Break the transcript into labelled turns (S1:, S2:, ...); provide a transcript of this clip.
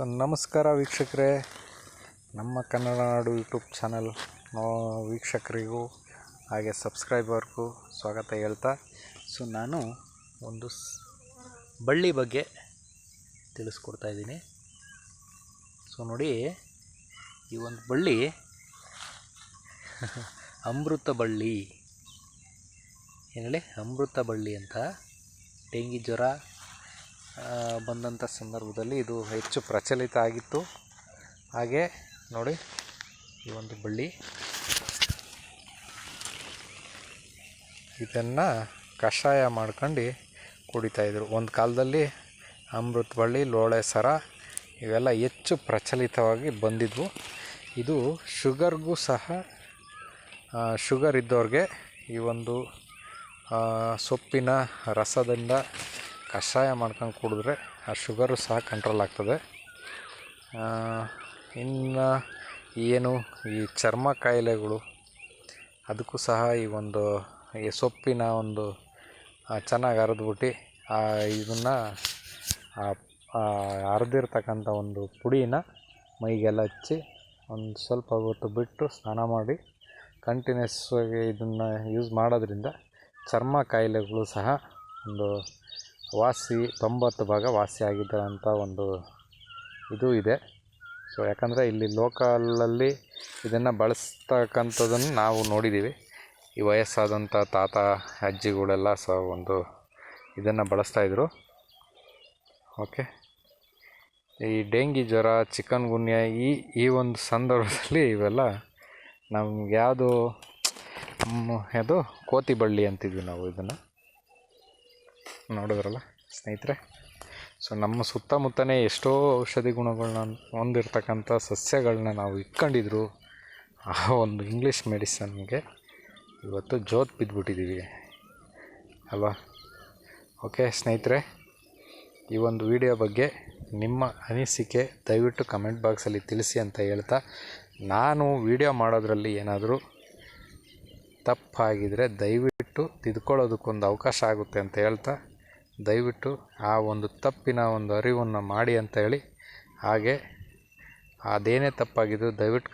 S1: ನಮಸ್ಕಾರ ವೀಕ್ಷಕರೇ, ನಮ್ಮ ಕನ್ನಡ ನಾಡು ಯೂಟ್ಯೂಬ್ ಚಾನಲ್ ವೀಕ್ಷಕರಿಗೂ ಹಾಗೆ ಸಬ್ಸ್ಕ್ರೈಬರ್ಗೂ ಸ್ವಾಗತ ಹೇಳ್ತಾ ನಾನು ಒಂದು ಬಳ್ಳಿ ಬಗ್ಗೆ ತಿಳಿಸ್ಕೊಡ್ತಾ ಇದ್ದೀನಿ. ನೋಡಿ, ಈ ಒಂದು ಬಳ್ಳಿ ಅಮೃತ ಬಳ್ಳಿ, ಏನು ಹೇಳಿ, ಅಮೃತ ಬಳ್ಳಿ ಅಂತ. ಡೆಂಗಿ ಜ್ವರ ಬಂದಂಥ ಸಂದರ್ಭದಲ್ಲಿ ಇದು ಹೆಚ್ಚು ಪ್ರಚಲಿತ ಆಗಿತ್ತು. ಹಾಗೆ ನೋಡಿ, ಈ ಒಂದು ಬಳ್ಳಿ, ಇದನ್ನು ಕಷಾಯ ಮಾಡ್ಕೊಂಡು ಕುಡಿತಾಯಿದ್ರು. ಒಂದು ಕಾಲದಲ್ಲಿ ಅಮೃತ ಬಳ್ಳಿ, ಲೋಳೆ ಸರ ಇವೆಲ್ಲ ಹೆಚ್ಚು ಪ್ರಚಲಿತವಾಗಿ ಬಂದಿದ್ವು. ಇದು ಶುಗರ್ಗೂ ಸಹ, ಶುಗರ್ ಇದ್ದವ್ರಿಗೆ ಈ ಒಂದು ಸೊಪ್ಪಿನ ರಸದಿಂದ ಕಷಾಯ ಮಾಡ್ಕೊಂಡು ಕುಡಿದ್ರೆ ಆ ಶುಗರು ಸಹ ಕಂಟ್ರೋಲ್ ಆಗ್ತದೆ. ಇನ್ನು ಏನು ಈ ಚರ್ಮ ಕಾಯಿಲೆಗಳು, ಅದಕ್ಕೂ ಸಹ ಈ ಸೊಪ್ಪಿನ ಒಂದು ಚೆನ್ನಾಗಿ ಅರೆದ್ಬಿಟ್ಟು ಇದನ್ನು ಅರೆದಿರ್ತಕ್ಕಂಥ ಒಂದು ಪುಡಿನ ಮೈಗೆಲ್ಲ ಹಚ್ಚಿ ಒಂದು ಸ್ವಲ್ಪ ಹೊತ್ತು ಬಿಟ್ಟು ಸ್ನಾನ ಮಾಡಿ ಕಂಟಿನ್ಯೂಸ್ ಆಗಿ ಇದನ್ನು ಯೂಸ್ ಮಾಡೋದ್ರಿಂದ ಚರ್ಮ ಕಾಯಿಲೆಗಳು ಸಹ ಒಂದು 90% ವಾಸಿ ಆಗಿದ್ದಂಥ ಒಂದು ಇದು ಇದೆ. ಯಾಕಂದರೆ ಇಲ್ಲಿ ಲೋಕಲಲ್ಲಿ ಇದನ್ನು ಬಳಸ್ತಕ್ಕಂಥದ್ದನ್ನು ನಾವು ನೋಡಿದ್ದೀವಿ. ಈ ವಯಸ್ಸಾದಂಥ ತಾತ ಅಜ್ಜಿಗಳೆಲ್ಲ ಸಹ ಇದನ್ನು ಬಳಸ್ತಾಯಿದ್ರು. ಓಕೆ, ಈ ಡೆಂಗಿ ಜ್ವರ, ಚಿಕನ್ ಗುನ್ಯಾ ಈ ಒಂದು ಸಂದರ್ಭದಲ್ಲಿ ಇವೆಲ್ಲ ನಮ್ಗೆ ಅದು ಕೋತಿ ಬಳ್ಳಿ ಅಂತಿದ್ವಿ ನಾವು. ಇದನ್ನು ನೋಡಿದ್ರಲ್ಲ ಸ್ನೇಹಿತರೆ. ನಮ್ಮ ಸುತ್ತಮುತ್ತನೇ ಎಷ್ಟೋ ಔಷಧಿ ಗುಣಗಳನ್ನ ಹೊಂದಿರತಕ್ಕಂಥ ಸಸ್ಯಗಳನ್ನ ನಾವು ಇಟ್ಕೊಂಡಿದ್ರು. ಆ ಒಂದು ಇಂಗ್ಲೀಷ್ ಮೆಡಿಸನ್ಗೆ ಇವತ್ತು ಜೋತು ಬಿದ್ದುಬಿಟ್ಟಿದ್ದೀವಿ ಅಲ್ವಾ. ಓಕೆ ಸ್ನೇಹಿತರೆ, ಈ ಒಂದು ವಿಡಿಯೋ ಬಗ್ಗೆ ನಿಮ್ಮ ಅನಿಸಿಕೆ ದಯವಿಟ್ಟು ಕಮೆಂಟ್ ಬಾಕ್ಸಲ್ಲಿ ತಿಳಿಸಿ ಅಂತ ಹೇಳ್ತಾ, ನಾನು ವಿಡಿಯೋ ಮಾಡೋದ್ರಲ್ಲಿ ಏನಾದರೂ ತಪ್ಪಾಗಿದ್ದರೆ ದಯವಿಟ್ಟು ತಿದ್ಕೊಳ್ಳೋದಕ್ಕೊಂದು ಅವಕಾಶ ಆಗುತ್ತೆ ಅಂತ ಹೇಳ್ತಾ, ದಯವಿಟ್ಟು ಆ ಒಂದು ತಪ್ಪಿನ ಒಂದು ಅರಿವನ್ನು ಮಾಡಿ ಅಂತ ಹೇಳಿ, ಹಾಗೆ ಅದೇನೇ ತಪ್ಪಾಗಿದ್ದು ದಯವಿಟ್ಟು